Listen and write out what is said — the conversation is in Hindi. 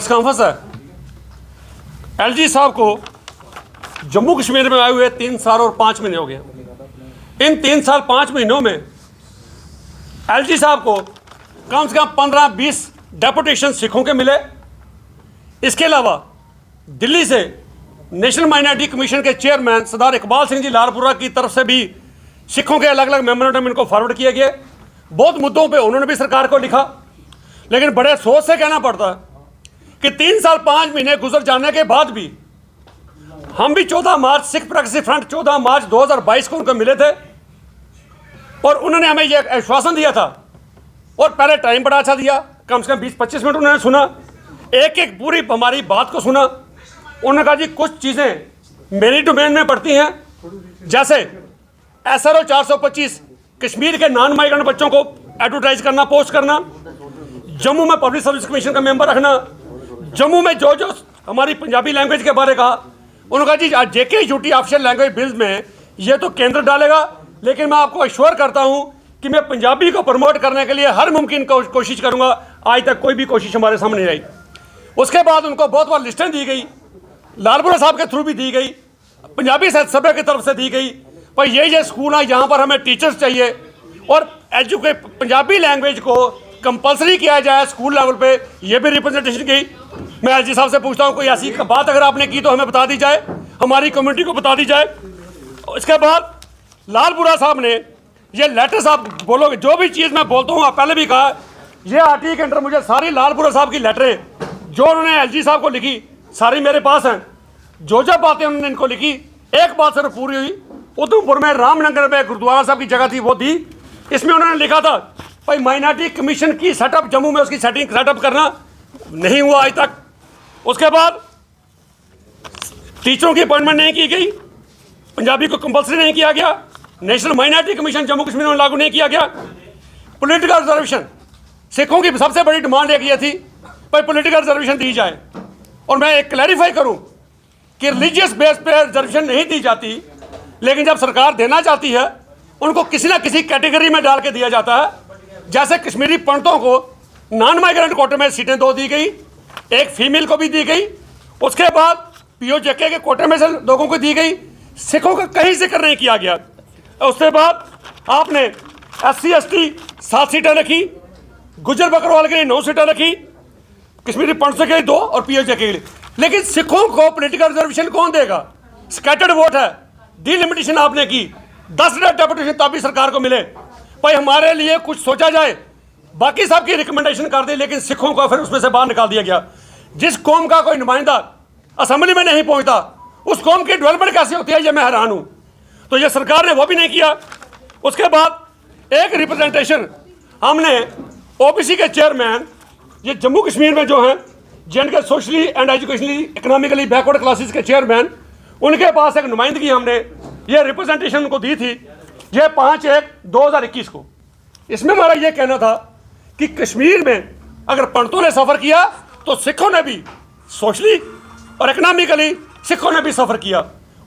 प्रेस कॉन्फ्रेंस है। एलजी साहब को जम्मू कश्मीर में आए हुए 3 साल और 5 महीने हो गए। इन 3 साल 5 महीनों में एलजी साहब को कम से कम 15-20 डेपुटेशन सिखों के मिले। इसके अलावा दिल्ली से नेशनल माइनॉरिटी कमीशन के चेयरमैन सरदार इकबाल सिंह जी लालपुरा की तरफ से भी सिखों के अलग अलग मेमोरेंडम इनको फॉरवर्ड किए गए। बहुत मुद्दों पे उन्होंने भी सरकार को लिखा, लेकिन बड़े अफसोस से कहना पड़ता है कि 3 साल 5 महीने गुजर जाने के बाद भी हम भी 14 मार्च सिख प्रोग्रेसिव फ्रंट 14 मार्च 2022 को उनको मिले थे और उन्होंने हमें यह आश्वासन दिया था और पहले टाइम बड़ा अच्छा दिया, कम से कम 20-25 मिनट उन्होंने सुना, एक एक पूरी हमारी बात को सुना। उन्होंने कहा जी कुछ चीज़ें मेरी डोमेन में पड़ती हैं, जैसे SRO 425 कश्मीर के नॉन माइग्रेंट बच्चों को एडवर्टाइज करना, पोस्ट करना, जम्मू में पब्लिक सर्विस कमीशन का मेंबर रखना, जम्मू में जो जो हमारी पंजाबी लैंग्वेज के बारे कहा। उन्होंने कहा जी JK-UT ऑफिशियल लैंग्वेज बिल में ये तो केंद्र डालेगा, लेकिन मैं आपको अश्योर करता हूँ कि मैं पंजाबी को प्रमोट करने के लिए हर मुमकिन कोशिश करूँगा। आज तक कोई भी कोशिश हमारे सामने नहीं आई। उसके बाद उनको बहुत बार लिस्टें दी गई, लालपुरा साहब के थ्रू भी दी गई, पंजाबी साहित्य सभा की तरफ से दी गई, पर ये स्कूल है जहाँ पर हमें टीचर्स चाहिए और पंजाबी लैंग्वेज को कंपलसरी किया जाए स्कूल लेवल पे, ये भी रिप्रेजेंटेशन की। मैं एलजी साहब से पूछता हूँ कोई ऐसी बात अगर आपने की तो हमें बता दी जाए, हमारी कम्युनिटी को बता दी जाए। इसके बाद लालपुरा साहब ने ये लेटर, साहब बोलोगे जो भी चीज़ मैं बोलता हूँ, आप पहले भी कहा, ये आरटीई के अंदर मुझे सारी लालपुरा साहब की लेटरें जो उन्होंने एलजी साहब को लिखी सारी मेरे पास हैं। जो बातें उन्होंने इनको लिखी, एक बात सिर्फ पूरी हुई, उधमपुर में रामनगर में गुरुद्वारा साहब की जगह थी वो दी। इसमें उन्होंने लिखा था भाई माइनॉरिटी कमीशन की सेटअप जम्मू में उसकी सेटअप करना नहीं हुआ आज तक। उसके बाद टीचरों की अपॉइंटमेंट नहीं की गई, पंजाबी को कंपलसरी नहीं किया गया, national minority commission Jammu Kashmir में लागू नहीं किया गया। पॉलिटिकल रिजर्वेशन, सिखों की सबसे बड़ी डिमांड एक ये थी भाई पॉलिटिकल रिजर्वेशन दी जाए। और मैं एक क्लैरिफाई करूं कि रिलीजियस बेस पे रिजर्वेशन नहीं दी जाती, लेकिन जब सरकार देना चाहती है उनको किसी ना किसी कैटेगरी में डाल के दिया जाता है। जैसे कश्मीरी पंडितों को नॉन माइग्रेंट कोटे में सीटें 2 दी गई, एक फीमेल को भी दी गई। उसके बाद PO-JK के कोटे में से लोगों को दी गई, सिखों का कहीं जिक्र नहीं किया गया। उसके बाद आपने SC/ST 7 सीटें रखी, गुजर बकरवाल के लिए 9 सीटें रखी, कश्मीरी पंडितों के लिए 2 और PO-JK के लिए। लेकिन सिखों को पॉलिटिकल रिजर्वेशन कौन देगा? स्कैटर्ड वोट है, डिलिमिटेशन आपने की, 10 डेपुटेशन तभी सरकार को मिले। भाई हमारे लिए कुछ सोचा जाए, बाकी सब की रिकमेंडेशन कर दी, लेकिन सिखों को फिर उसमें से बाहर निकाल दिया गया। जिस कौम का कोई नुमाइंदा असेंबली में नहीं पहुंचता, उस कौम की डेवलपमेंट कैसे होती है, ये मैं हैरान हूं। तो ये सरकार ने वो भी नहीं किया। उसके बाद एक रिप्रेजेंटेशन हमने OBC के चेयरमैन, ये जम्मू कश्मीर में जो हैं J&K socially and educationally economically backward classes के चेयरमैन, उनके पास एक नुमाइंदगी हमने ये रिप्रेजेंटेशन उनको दी थी, ये 5/1/2021 को। इसमें हमारा ये कहना था कि कश्मीर में अगर पंडितों ने सफ़र किया तो सिखों ने भी सोशली और इकोनॉमिकली सिखों ने भी सफ़र किया।